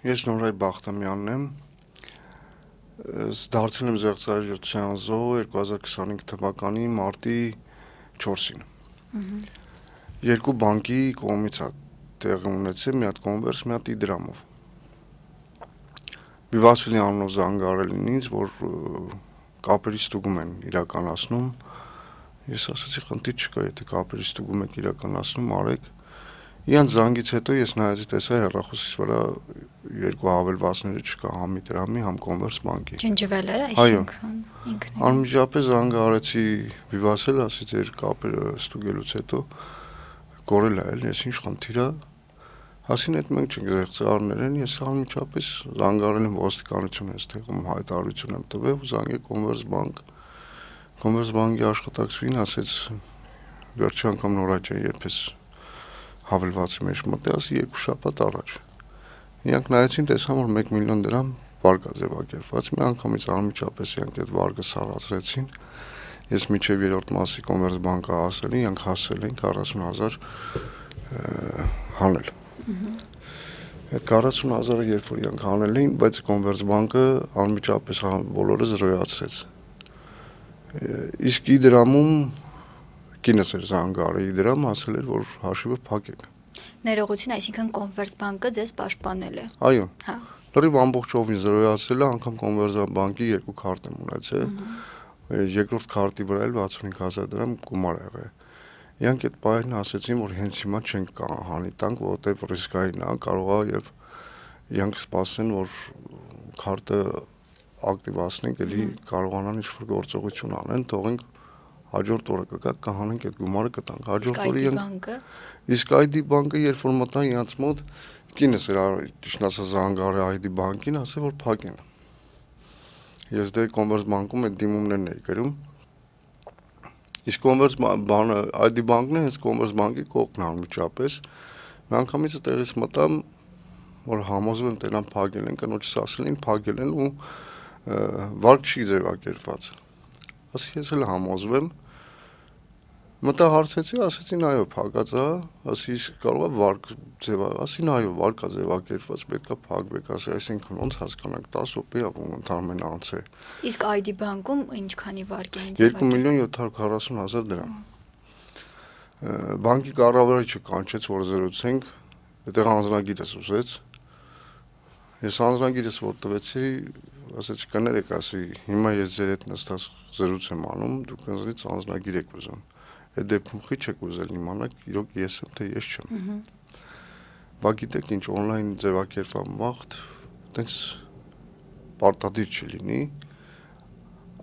Ես Նորայր Բախտամյանն եմ, դարձել եմ Զեղծարարության զոհ 2025 թվականի մարտի 4-ին։ Երկու բանկի կողմից է տեղի ունեցել, մի հատ կոնվերս, մի հատ իդրամով։ Վիվասելի անունով զանգարել են ինձ, որ կապերի ստուգում են իրականացնում։ Ես ասացի, խնդիր չկա, եթե կապերի ստուգում եք իրականացնում, արեք։ Իրանց զանգից հետո ես նայեցի, տեսա հեռախոսից վրա երկու հավելվածները չկա, համ իդրամի, համ կոնվերս բանկի։ Ջնջվել էր այսինքն ինքն։ Անմիջապես զանգարեցի Վիվասել, ասի ձեր կապերը ստուգելուց հետո կորել է, ես ինչ խնդիր է։ Ասին այդ մենք չենք Զեղծարարներ են, ես անմիջապես զանգարել եմ ոստիկանություն այս տեղում հայտարարություն եմ տվել, զանգե կոնվերս բանկ։ Կոնվերս բանկի աշխատակցուհին ասեց վերջի անգամ Նորայր ջան, երբ ես հավելվածի մեջ մտի, ասի 2 շաբաթ առաջ։ Իրանք նայեցին, տեսան, որ 1 միլիոն դրամ վարկ է ձևակերպված, մի անգամից անմիջապես իրանք այդ վարկը սարացրեցին։ Ես մինչև 3-րդ մասի կոնվերս բանկը հասել, իրանք հասել են 40,000 հանել։ Այդ 40,000-ը երբ որ իրանք հանել էին, բայց կոնվերս բանկը անմիջապես բոլորը զրոյացրեց։ Իսկ իդրամում կինս էր զանգարը, իդրամ ասել էր, որ հաշիվը փակեք։ Ներողություն, այսինքն կոնվերս բանկը ձեզ պաշտպանել է։ Այո։ Հա։ Լրիվ ամբողջովին զրոյացել է, անգամ կոնվերս բանկի 2 քարտ եմ ունեցել։ Երկրորդ քարտի վրա էլ 65,000 դրամ գումար ա եղել։ Իրանք այդ պահին ասեցին, որ հենց հիմա չենք հանի տանք, որովհետև ռիսկային է, կարող է եւ իրանք սպասեն, որ քարտը ակտիվացնենք, էլի կարողանան ինչ-որ գործողություն անեն, թողենք հաջորդ օրը կգա կհանենք այդ գումարը կտանք։ Հաջորդ օրը իսկ ID բանկը երբ որ մտա իրանց մոտ, կինս էր ճիշտ ասած զանգարը ID բանկին, ասել որ փակեն։ Ես դե կոնվերս բանկում այդ դիմումներն էի գրում։ Իսկ կոնվերս բանը ID բանկն է, հենց կոնվերս բանկի կողքն անմիջապես։ Մի անգամից տեղից մտամ, որ համոզվում եմ տենան փակել են, կնոջս ասել են փակել են ու վարկ չի ձևակերպված։ Ասի ես էլ համոզվեմ։ Մտա հարցեցի, ասեցին այո, փակած է, ասի իսկ կարող է վարկ ասին այո, վարկա ձևակերպված, պետքա փակվեք, ասի այսինքն ոնց հասկանանք 10 օպի ընդհանրապես անց է։ Իսկ ID բանկում ինչքանի վարկ էին ձևակերպված։ 2,740,000 դրամ։ Բանկի կառավարիչը կանչեց, որ զրուցենք, այդտեղ անձնագիրս ուզեց։ Ես անձնագիրս որ տվեցի, ասեցի կներեք, ասի հիմա ես ձեր հետ նստած զրույց եմ անում, դուք ինձնից անձնագիր եք ուզում։ Այդ դեպքում խի չեք ուզել իմանալ, իրոք ես եմ, թե ես չեմ։ Բա գիտեք ինչ on-line ձևակերպման վաղտ, այտենց պարտադիր չլինի,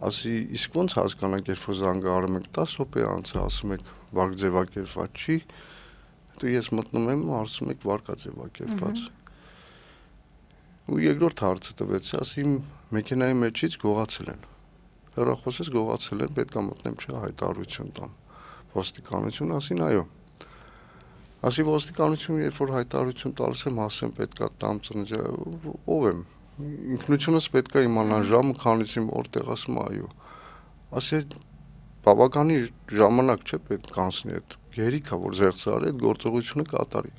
ասի իսկ ոնց հասկանանք, երբ որ զանգարում եք 10 օպի անց ասում եք վարկ ձևակերպված չի, հետո ես մտնում եմ, ասում եք վարկա ձևակերպված։ Ու երկրորդ հարցը տվեցի, ասի մեքենայի մեջից գողացել են։ Հեռախոսից գողացել են, պետք է մտնեմ չէ հայտարարություն տամ։ Ոստիկանություն ասին այո։ Ասի ոստիկանություն երբ որ հայտարարություն տալիս եմ, ասեմ պետքա տամ ծննդյա, ով եմ։ Ինքնությունս պետքա իմանալ ժամը քանից եմ որտեղ ասում այո։ Ասի բավականի ժամանակ չէ պետք կանցնի այդ գերիքա որ Զեղծարարը այդ գործողությունը կատարի։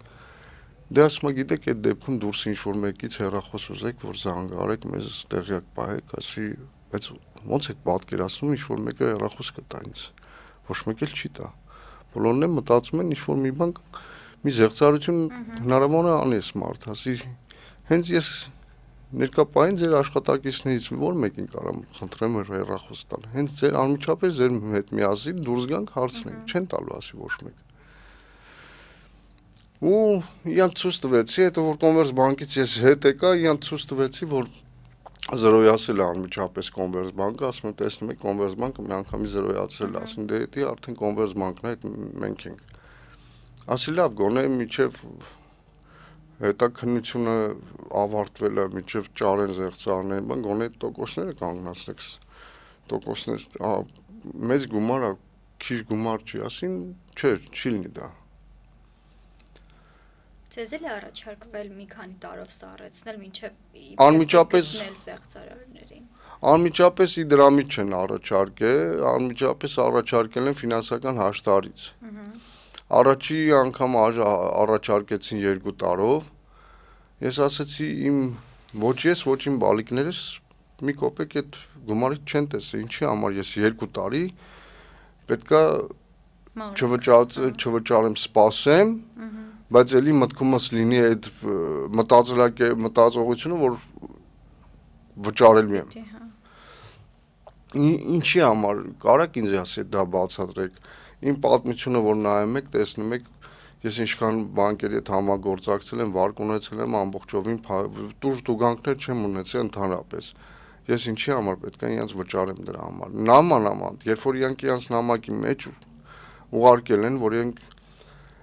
Դե ասում ա գիտեք այդ դեպքում դուրս ինչ-որ մեկից հեռախոս ուզեք, որ զանգարեք, մեզ տեղյակ պահեք, ասի, բայց ոնց եք պատկերացնում ինչ-որ մեկը հեռախոս կտա ինձ։ Ոչ մեկ էլ չի տա։ Բոլորն են մտածում են ինչ-որ մի բան, մի զեղծարություն հնարավոր է անես մարդ, ասի, հենց ես ներկա պահին ձեր աշխատակիցներից որ մեկին կարամ խնդրեմ հեռախոս տալ։ Հենց ձեր անմիջապես ձեր հետ միասին դուրս գանք հարցնենք, չեն տալու ասի ոչ մեկ։ Ու իրանք ցույց տվեցի, հետո որ կոնվերս բանկից ես հետ եկա, իրանք ցույց տվեցի, որ զրոյացել է անմիջապես կոնվերս բանկը, ասում եմ տեսնում եք կոնվերս բանկը մի անգամի զրոյացել է, ասում դե դա արդեն կոնվերս բանկն է, մենք ենք։ Ասի լավ, գոնե միջև հետաքննությունը ավարտվել է, միջև ճարեն Զեղծարարներին, բան գոնե տոկոսները կանգնացնեք, տոկոսներ, մեծ գումար է, քիչ գումար չի, ասին, չէ, չի լինի դա։ Ձեզ էլ է առաջարկվել մի քանի տարով սառեցնել մինչև անմիջապես Զեղծարարներին։ Անմիջապես իդրամից չեն առաջարկել, անմիջապես առաջարկել են ֆինանսական հաշտարից։ Առաջի անգամ առաջարկեցին 2 տարով, Ես ասացի իմ ոչ ես, ոչ իմ բալիկներս մի կոպեկ այդ գումարից չեն տեսել, ինչի համար ես 2 տարի պետքա չվճարեմ, սպասեմ, բայց էլի մտքումս լինի այդ մտածողությունը, որ վճարելու եմ։ Ինչի համար, կարաք ինձ ասեք դա բացատրեք։ Իմ պատմությունը, որ նայում եք, տեսնում եք, ես ինչքան բանկերի հետ համագործակցել եմ, վարկ ունեցել եմ, ամբողջովին տուժ-տուգանքներ չեմ ունեցել ընդհանրապես։ Ես ինչի համար պետք է իրենց վճարեմ դրա համար։ Նամանավանդ, երբ որ իրենց նամակի մեջ ուղարկել են, որ իրենք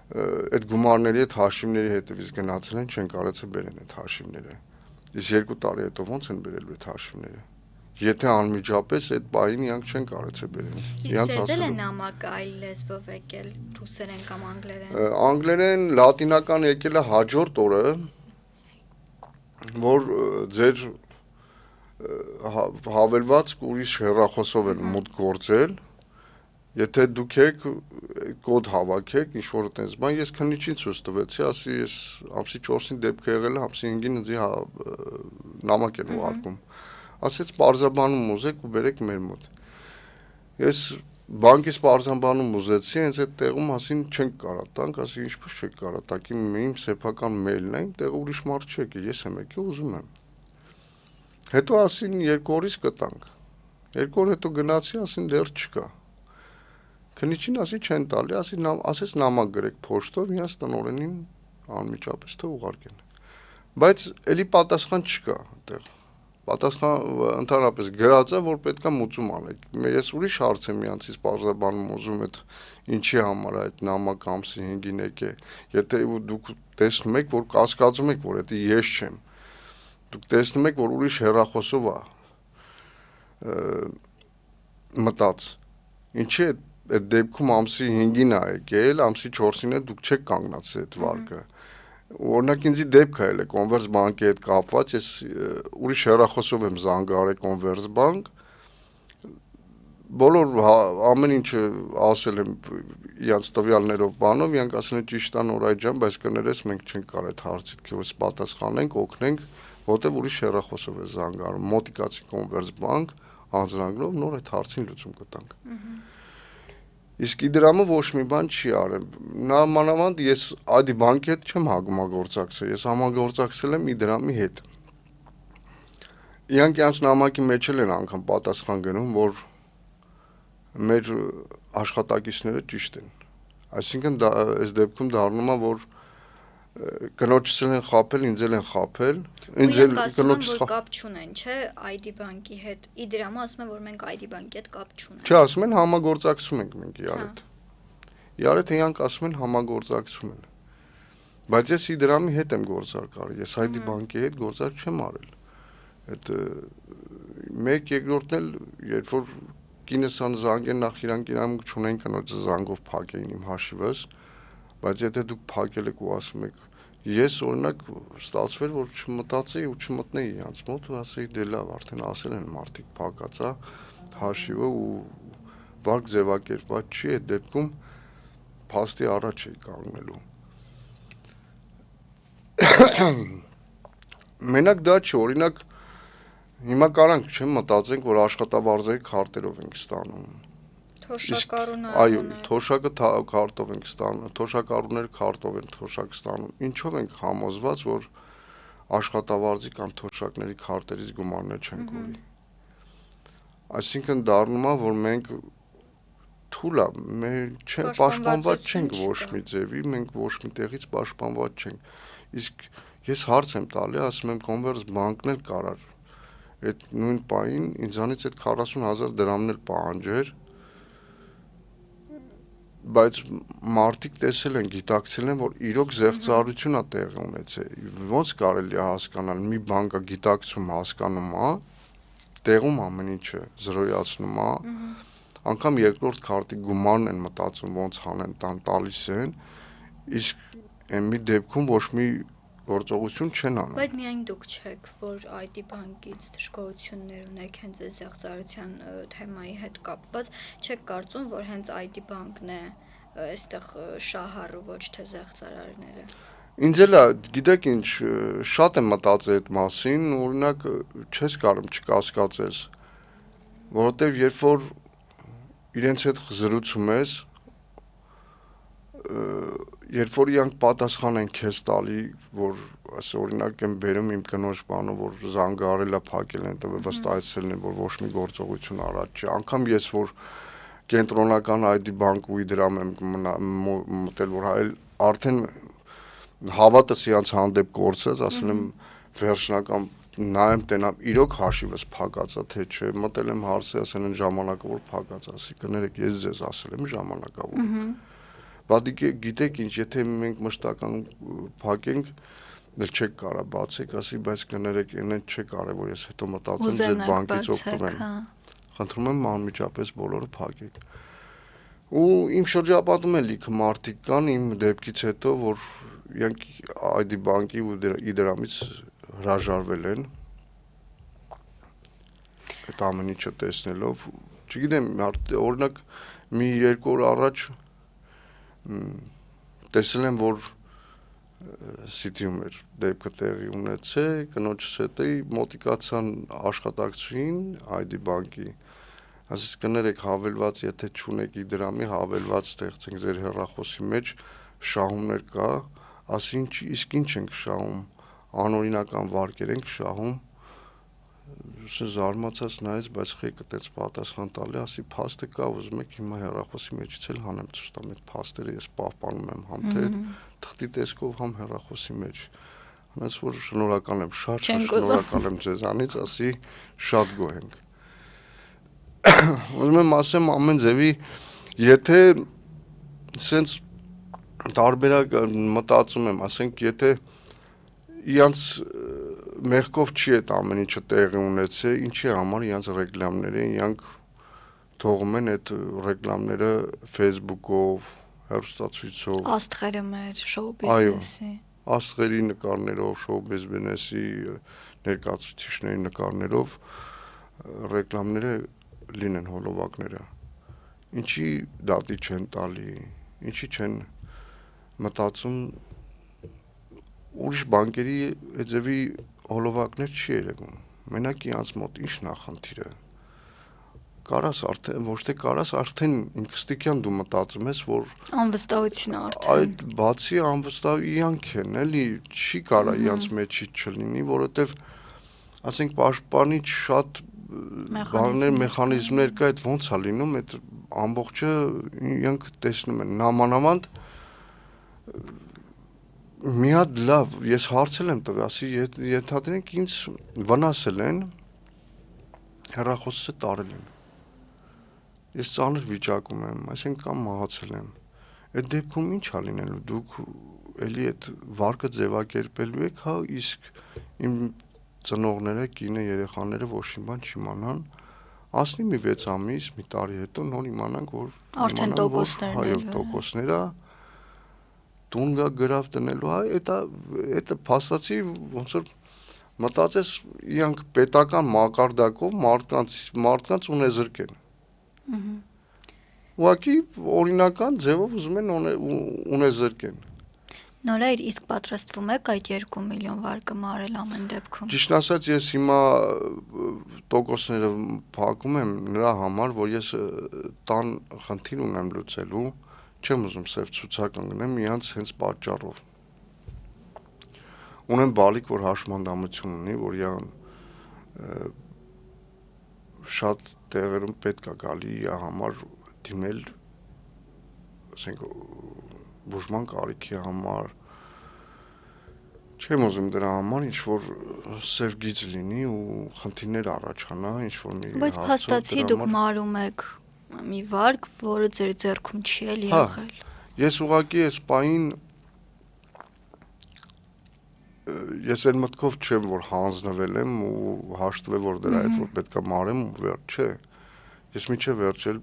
այդ գումարների հետ հաշիվների հետևից գնացել են, չեն կարեցել բերեն այդ հաշիվները։ Իսկ 2 տարի հետո ոնց են բերելու այդ հաշիվները։ Եթե անմիջապես այդ բային իրանք չեն կարեցել բերեն։ Իրանք ասել են նամակը այլ լեզվով եկել, ռուսերեն կամ անգլերեն։ Անգլերեն, լատինական եկել է հաջորդ օրը, որ ձեր հավելված ուրիշ հեռախոսով են մուտք գործել։ Եթե դուք եք կոդ հավաքեք, ինչ որ այդպես բան, ես քննիչին ցույց տվեցի, ասի ես ամսի 4-ին դեպք եղել է, ամսի 5-ին ինձ նամակ են ուղարկում։ Ասեց պարզաբանում ուզեք ու բերեք մեր մոտ։ Ես բանկից պարզաբանում ուզեցի, հենց այդ տեղում ասին չենք կարա տանք, ասի ինչպես չեք կարա տակ, իմ սեփական մեյլն է, տեղ ուրիշ մարդ չի եկել, ես եմ եկել, ուզում եմ։ Հետո ասին 2 օրից կտանք։ 2 օր հետո գնացի, ասին դեռ չկա։ Քննիչին ասի չեն տալի, ասեց նամակ գրեք փոստով, իրաց տնօրենին անմիջապես թե ուղարկեն։ Բայց էլի պատասխան չկա այդտեղ։ Պատասխան ընդհանրապես գրած է, որ պետքա մուծում անեք։ Ես ուրիշ հարց եմ իրանցից բարձրաբանում ուզում այդ ինչի համար այդ նամակը ամսի 5-ին եկե։ Եթե դուք տեսնում եք, որ կասկածում եք, որ դա ես չեմ։ Դուք տեսնում եք, որ ուրիշ հեռախոսով է մտած։ Ինչի՞ այդ դեպքում ամսի 5-ին է եկել, ամսի 4-ին է դուք չեք կանգնացել այդ վարկը։ Օրինակ ինձի դեպք է ելել Converse բանկի հետ կապված, ես ուրիշ հեռախոսով եմ զանգահարել Converse բանկ։ Բոլոր ամեն ինչը ասել եմ իրանց տվյալներով բանով, իրանք ասել են ճիշտ է Նորայր ջան, բայց կներես մենք չենք կարող այդ հարցից քեզ պատասխանենք, օգնենք, որտեվ ուրիշ հեռախոսով է զանգահարում։ Մոտիկացի Converse բանկ, անձնագրով նոր այդ հարցին լուծում կտանք։ Իսկ Իդրամը ոչ մի բան չի արել։ Նամանավանդ ես Ադի բանկի հետ չեմ համագործակցել, ես համագործակցել եմ Իդրամի հետ։ Իրանք իրենց նամակի մեջ են անգամ պատասխան գնում, որ մեր աշխատակիցները ճիշտ են։ Այսինքն դա այս դեպքում դառնում է, որ կնոջս են խապել, ինձ են խապել, ինձ էլ կնոջս խապել։ Կապ չունեն, չէ, ID բանկի հետ։ Իդրամը ասում է, որ մենք ID բանկի հետ կապ չունենք։ Չէ, ասում են համագործակցում ենք մենք իրար հետ։ Իրար հետ իրանք ասում են համագործակցում են։ Բայց ես Իդրամի հետ եմ գործարք արել, ես ID բանկի հետ գործարք չեմ արել։ Այդ 1/2-ն էլ երբ որ կինս զանգեն նախ իրանք չունեն կնոջս զանգով փակեին իմ հաշիվս, բայց եթե դուք փակել եք ու ասում եք ես օրինակ ստացվեր որ չմտածեի ու չմտնեի իրանց մոտ ու ասեի դե լավ արդեն ասել են մարդիկ փակած է հաշիվը ու վարկ ձևակերպված չի այդ դեպքում փաստի առաջ էի կանգնելու մենակ դա չի օրինակ հիմա կարանք չեմ մտածենք որ աշխատավարձերի քարտերով ենք ստանում Այո, թոշակը քարտով ենք ստանում, թոշակառուները քարտով են թոշակ ստանում։ Ինչով ենք համոզված, որ աշխատավարձի կամ թոշակների քարտերից գումարներ չեն կորի։ Այսինքն դառնում է, որ մենք թույլ է, մենք պաշտպանված չենք ոչ մի ձևի, մենք ոչ մի տեղից պաշտպանված չենք։ Իսկ ես հարց եմ տալի, ասում եմ Converse բանկն էլ կարար այդ նույն պահին ինձանից այդ 40,000 դրամն էլ պահանջեր բայց մարդիկ տեսել են, գիտակցել են, որ իրոք զեղծարություն է տեղի ունեցել։ Ոնց կարելի է հասկանալ, մի բանկը գիտակցում հասկանում է, տեղում ամեն ինչը զրոյացնում է, անգամ երկրորդ քարտի գումարն են մտածում, ոնց հանեն, տալիս են, իսկ այն մի դեպքում ոչ մի գործողություն չեն անում։ Բայց միայն դուք չեք, որ ID բանկից դժգոհություններ ունեք հենց այս զեղծարության թեմայի հետ կապված, չեք կարծում, որ հենց ID բանկն է այստեղ շահառը ոչ թե զեղծարարները։ Ինձ էլ է, գիտեք ինչ, շատ եմ մտածել այդ մասին, օրինակ չես կարող չկասկածես, որովհետև երբ որ իրենց հետ զրուցում ես, երբ որ իրանք պատասխան են քեզ տալի, որ այս օրինակ եմ բերում իմ կնոջ բանը, որ զանգարել է, փակել են, տվել վստահեցել են, որ ոչ մի գործողություն առաջ չի, անգամ ես որ կենտրոնական ID բանկ ու իդրամ եմ մտել, որ այլ արդեն հավատս իրանց հանդեպ կորցած, ասել եմ վերջնական նայեմ տենամ իրոք հաշիվս փակած է թե չէ, մտել եմ հարցի, ասել են ժամանակավոր փակած, ասի կներեք ես ձեզ ասել եմ ժամանակավոր։ Բայց գիտեք ինչ, եթե մենք մշտական փակենք, դեռ չեք կարա բացեք, ասի, բայց կներեք, այնեն չէ կարևոր, ես հետո մտածեմ ձեր բանկից օգտվեմ։ Խնդրում եմ անմիջապես բոլորը փակեք։ Ու իմ շրջապատում էլ լիքը մարդիկ կան իմ դեպքից հետո, որ իրանք ID բանկի ու իդրամից հրաժարվել են։ Այդ ամեն ինչը տեսնելով, չգիտեմ, օրինակ մի 2 օր առաջ տեսել եմ, որ City-ում էր դեպքը տեղի ունեցել, կնոջս հետ էի, մոտիկացան աշխատակցին ID բանկի, ասես կներեք հավելված, եթե չունեք իդրամի, հավելված ստեղծենք ձեր հեռախոսի մեջ, շահումներ կա, ասի իսկ ինչ ենք շահում, անօրինական վարկեր ենք շահում, զարմացած նայեց, բայց խելքը տենց պատասխան տալի, ասի փաստը կա, ուզում եք հիմա հեռախոսի մեջից էլ հանեմ ցույց տամ այդ փաստերը, ես պահպանում եմ համ թե թղթի տեսքով, համ հեռախոսի մեջ։ Հենց որ շնորհակալ եմ, շատ շնորհակալ եմ ձեզանից, ասի շատ գոհ ենք։ Ուզում եմ ասեմ ամեն ձևի, եթե սենց տարբերակ մտածում եմ, ասենք, եթե իրանց մեղքով չի այդ ամեն ինչը տեղի ունեցել, ինչի համար իրանց ռեկլամները, իրանք թողում են այդ ռեկլամները Facebook-ով, հեռուստացույցով, աստղերը մեր շոու բիզնեսի, աստղերի նկարներով, շոու բիզնեսի ներկայացուցիչների նկարներով ռեկլամները լինեն հոլովակները։ Ինչի դատի չեն տալի, ինչի չեն մտածում ուրիշ բանկերի էջևի հոլովակներ չի երևում։ Մենակ իրանց մոտ ինչ նախնդիրը։ Կարաս արդեն, ոչ թե կարաս արդեն ինքստիկյան դու մտածում ես, որ անվստահություն արդեն։ Այդ բացի անվստահ իրանք են, էլի չի կարա իրանց մեջից չլինի, որովհետև ասենք պաշտպանիչ շատ բաներ, մեխանիզմներ կա, այդ ոնց է լինում, այդ ամբողջը իրանք տեսնում են նամանավանդ մի հատ լավ, ես հարցել եմ տվել, ասի ենթադրենք ինձ վնասել են, հեռախոսը տարել են։ Ես ծանր վիճակում եմ, այսինքն կամ մահացել եմ։ Այդ դեպքում ինչ է լինելու, դուք էլի այդ վարկը ձևակերպելու եք, հա, իսկ իմ ծնողները, կինը, երեխաները ոչ մի բան չիմանան, ասնի մի 6 ամիս, մի տարի հետո նոր իմանանք, որ արդեն տոկոսները տուն գա գրավ տնելու, այդ փաստացի ոնց որ մտածես իրանք պետական մակարդակով մարդկանց ունեզրկեն։ Ուղղակի օրինական ձևով ուզում են ունեզրկեն։ Նորայր իսկ պատրաստվում եք այդ 2 միլիոն վարկը մարել ամեն դեպքում։ Ճիշտ ասած ես հիմա տոկոսները փակում եմ նրա համար, որ ես տան խնդիր ունեմ լուծելու, չեմ ուզում սև ցուցակ ընկնեմ իրանց հենց պատճառով։ Ունեմ բալիկ, որ հաշմանդամություն ունի, որ իրան շատ տեղերում պետք է գալի իր համար դիմել, ասենք բուժման կարիքի համար, չեմ ուզում դրա համար ինչ-որ սև գիծ լինի ու խնդիրներ առաջանա, ինչ-որ մի հարցով։ Բայց փաստացի դուք մարում եք մի վարկ, որը ձեր ձեռքում չի էլ եղել։ Ես ուղղակի այս պահին ես այն մտքով չեմ, որ հանձնվել եմ ու հաշտվել, որ դրա հետ որ պետք է մարեմ ու վերջ չէ։ Ես միջև վերջել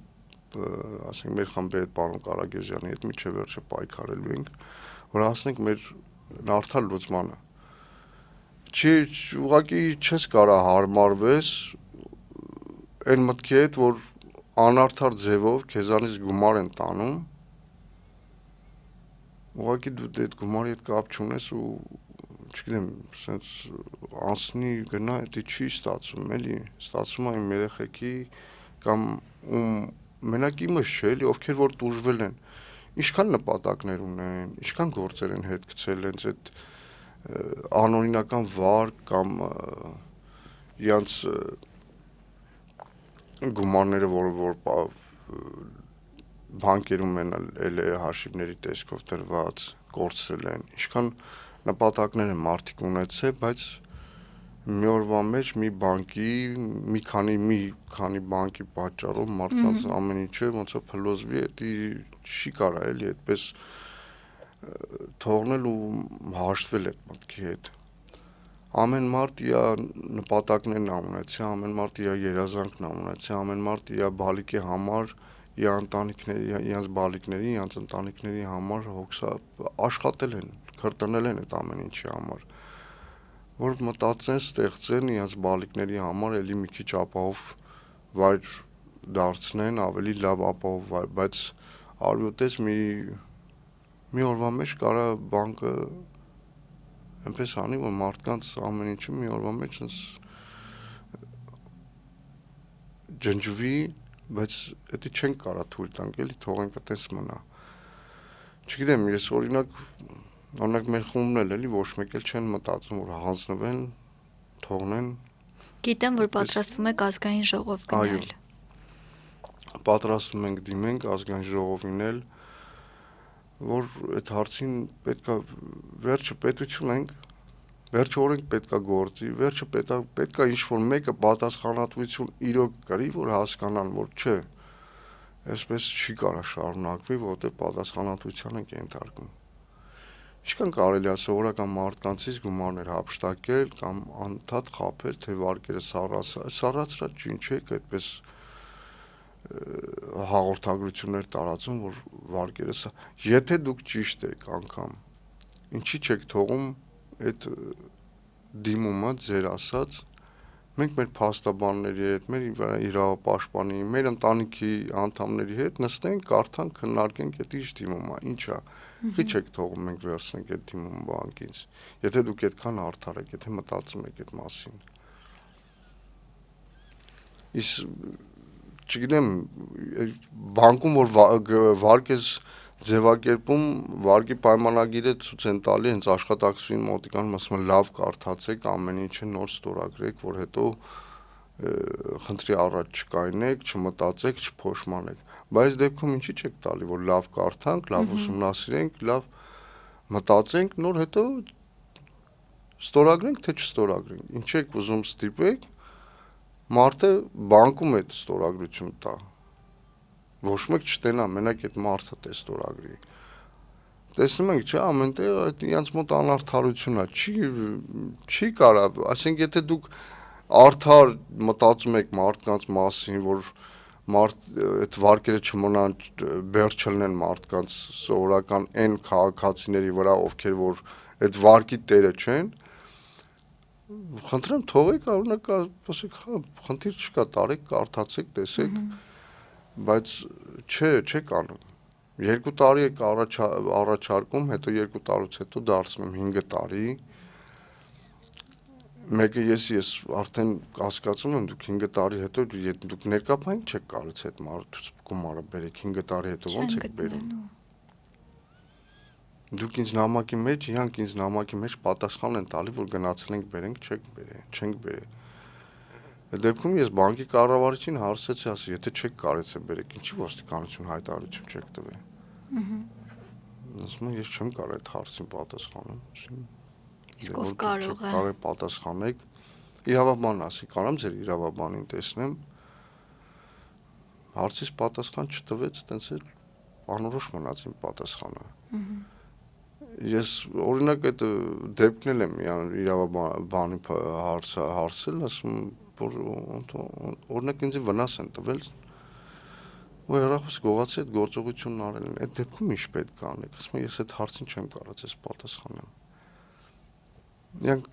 ասենք մեր խմբի հետ պարոն Կարագեզյանի հետ միջև վերջը պայքարելու ենք, որ հասնենք մեր արդար լուծմանը։ Ուղղակի չես կարա հարմարվես այն մտքի հետ, որ անարդար ձևով քեզանից գումար են տանում, ուղղակի դու այդ գումարի հետ կապ չունես ու չգիտեմ, sense անցնի գնա, դա չի ստացվում, էլի, ստացվում է իմ երեխեքի կամ մենակ իմս չէ, էլի, ովքեր որ տուժվել են, ինչքան նպատակներ ունեն, ինչքան գործեր են հետ գցել հենց այդ անօրինական վար կամ իրանց գումարները, որ բանկերում են էլ հաշիվների տեսքով դրված, կորցրել են, ինչքան նպատակներ են մարդիկ ունեցել, բայց մի օրվա մեջ մի բանկի, մի քանի բանկի պատճառով մարդկանց ամեն ինչը ոնց է փլոզվի, դա չի կարա էլի այդպես թողնել ու հաշտվել այդ մտքի հետ։ Ամեն մարդ իր նպատակներն ունեցի, ամեն մարդ իր երազանքն ունեցի, ամեն մարդ իր բալիկի համար, իր ընտանիքների, իրենց բալիկների, իրենց ընտանիքների համար հոգսա աշխատել են, քրտնել են այդ ամեն ինչի համար, որ մտածեն, ստեղծեն իրենց բալիկների համար էլի մի քիչ ապահով վայր դարձնեն, ավելի լավ ապահով վայր, բայց արյութես մի օրվա մեջ կարա բանկը այնպես անի, որ մարդկանց ամեն ինչը մի օրվա մեջ ջնջվի, բայց դա չենք կարա թույլ տանք, էլի թողենք այդպես մնա։ Չգիտեմ, ես օրինակ մեր խումբն էլի ոչ մեկ էլ չեն մտածում, որ հանձնվեն, թողնեն։ Գիտեմ, որ պատրաստվում եք ազգային ժողով գնալ։ Պատրաստվում ենք դիմենք ազգային ժողովին էլ, որ այդ հարցին պետքա վերջը պետություն ենք, վերջը օրենք պետքա գործի, վերջը պետքա ինչ-որ մեկը պատասխանատվություն իրոք կրի, որ հասկանան, որ չէ, այսպես չի կարա շարունակվի, որտեղ պատասխանատվության ենք ենթարկում։ Ինչքան կարելի է սովորական մարդկանցից գումարներ հափշտակել կամ անդադ խաբել, թե վարկերը սառացրած չինչեք այդպես հաղորդագրություններ տարածում, որ վարկերը եթե դուք ճիշտ եք անգամ, ինչի չեք թողում այդ դիմումը ձեր ասած, մենք մեր փաստաբանների հետ, մեր իրավապաշտպանի, մեր ընտանիքի անդամների հետ նստենք, կարդանք, քննարկենք այդ ինչ դիմում է, ինչ է, քիչ եք թողում մենք վերցնենք այդ դիմումը բանկից, եթե դուք այդքան արդար եք, եթե մտածում եք այդ մասին։ Իսկ չգիտեմ, բանկում որ վարկ ես ձևակերպում, վարկի պայմանագիրը ցույց են տալի, հենց աշխատակցին մոտիկանում ասում են լավ կարդացեք, ամեն ինչը նոր ստորագրեք, որ հետո խնդրի առաջ չկայնեք, չմտածեք, չփոշմանեք։ Բայց դեպքում ինչի՞ չեք տալի, որ լավ կարդանք, լավ ուսումնասիրենք, լավ մտածենք, նոր հետո ստորագրենք, թե չստորագրենք։ Ինչ եք ուզում ստիպեք, մարդը բանկում այդ ստորագրություն տա։ Ոչ մեկ չտենա, մենակ այդ մարդը տե ստորագրի։ Տեսնում ենք, չէ, ամենտեղ իրենց մոտ անարդարություն է, չի կարա, ասենք եթե դուք արդար մտածում եք մարդկանց մասին, որ այդ վարկերը չմնան բեր չլնեն մարդկանց սովորական այն քաղաքացիների վրա, ովքեր որ այդ վարկի տերը չեն, խնդրեմ թողեք, օրինակ ասեք, խնդիր չկա, տարեք, կարդացեք, տեսեք, բայց չեք անում։ 2 տարի եք առաջարկում, հետո 2 տարուց հետո դարձնում 5 տարի, մեկը ես արդեն հասկացում եմ, դուք 5 տարի հետո դուք ներկապային չեք կարից այդ մարդուց գումարը բերեք, 5 տարի հետո ոնց եք բերում։ Դուք ինձ նամակի մեջ, իրանք ինձ նամակի մեջ պատասխան են տալի, որ գնացել ենք բերենք, չենք բերել։ Դեպքում ես բանկի կառավարիչին հարցրեցի, ասի, եթե չեք կարեցել բերեք, ինչի ոստիկանություն հայտարարություն չեք տվել։ Ասում եմ, ես չեմ կարող այդ հարցին պատասխանել։ Իսկ ով կարող է։ Կարող պատասխանեք։ Իրավաբան ասի, կարամ ձեր իրավաբանին տեսնեմ։ Հարցից պատասխան չտվեց, տենց էլ անորոշ մնաց իմ պատասխանը։ Ես օրինակ այդ դեպքն էլ եմ իրավաբանի հարցել, ասում որ օրինակ ինձ վնաս են տվել, ու հեռախոս գողացի այդ գործողությունն արել են, այդ դեպքում ինչ պետք է անեք, ասում ես այդ հարցին չեմ կարող ես պատասխանել։ Իրանք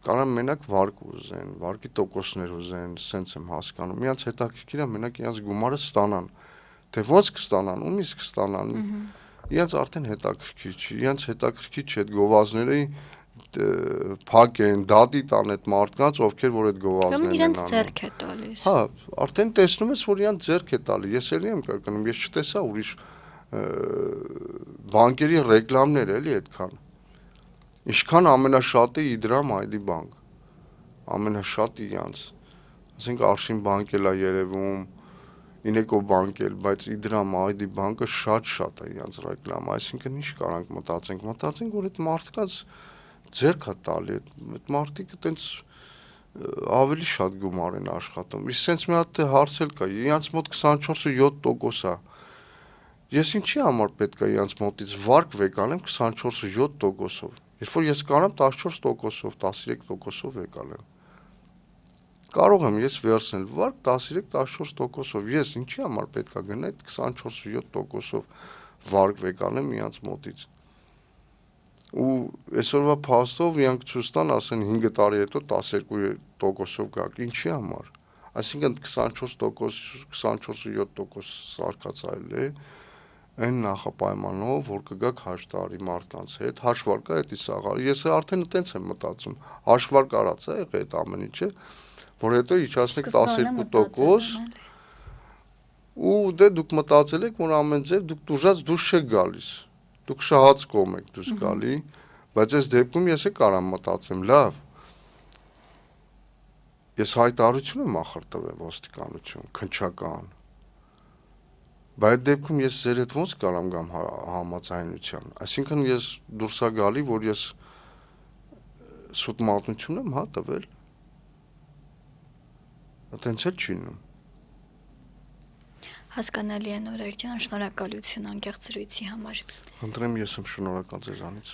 կարան մենակ վարկ ուզեն, վարկի տոկոսներ ուզեն, սենց եմ հասկանում, իրանց հետաքրքիր է մենակ իրանց գումարը ստանան, թե ոնց կստանան, ումից կստանան, իրենց արդեն հետաքրքիր չի, իրենց հետաքրքիր չի այդ գովազդները փակեն, դատի տան այդ մարդկանց, ովքեր որ այդ գովազդներն են իրենց ձեռք է տալիս։ Հա, արդեն տեսնում ես, որ իրենց ձեռք է տալի։ Ես էլի եմ կրկնում, ես չտեսա ուրիշ բանկերի ռեկլամներ էլի այդքան։ Ինչքան ամենաշատը Իդրամ ID բանկ։ Ամենաշատը իրանց։ Ասենք Արշին բանկ էլ է երևում, Ինեկո բանկ էլ, բայց Իդրամ ID բանկը շատ է իրանց ռեկլամը, այսինքն ինչ կարանք մտածենք, որ այդ մարդկանց ձեռք է տալի, այդ մարդիկ այտենց ավելի շատ գումար են աշխատում։ Իսկ sense մի հատ հարց էլ կա, իրանց մոտ 24.7% է։ Ես ինչի համար պետք է իրանց մոտից վարկ վեկանեմ 24.7%-ով։ Երբ որ ես կարամ 14%-ով, 13%-ով վեկանեմ։ Կարող եմ ես վերցնել վարկ 13-14%-ով։ Ես ինչի համար պետք է գնա այդ 24.7%-ով վարկ վեկանեմ իրանց մոտից։ Ու այսօրվա փաստով իրանք ցույց տան, ասեն 5 տարի հետո 12%-ով գաք, ինչի համար։ Այսինքն 24%, 24.7% սարկածայել է այն նախապայմանով, որ կգաք հաշտարի մարդկանց հետ, հաշվարկա այդ իսաղար։ Ես արդեն այտենց եմ մտածում, հաշվարկ արած է եղել այդ ամեն ինչը, որ հետո իջացնեք 12%, ու դե դուք մտածել եք, որ ամեն ձև դուք դուժած դուրս չեք գալիս։ Դուք շահած կողմ եք դուրս գալի, բայց այս դեպքում ես կարամ մտածեմ, լավ, ես հայտարարություն եմ ախր տվել ոստիկանություն, քննչական, բայց այդ դեպքում ես ձեր հետ ոնց կարամ գամ համաձայնության, այսինքն ես դուրս է գալի, որ ես սուտ մատնություն եմ տվել, այտենց էլ չի լինում։ Հասկանալի է Նորեր ջան, շնորհակալություն անկեղծ զրույցի համար։ Խնդրեմ ես եմ շնորհակալ ձեզանից։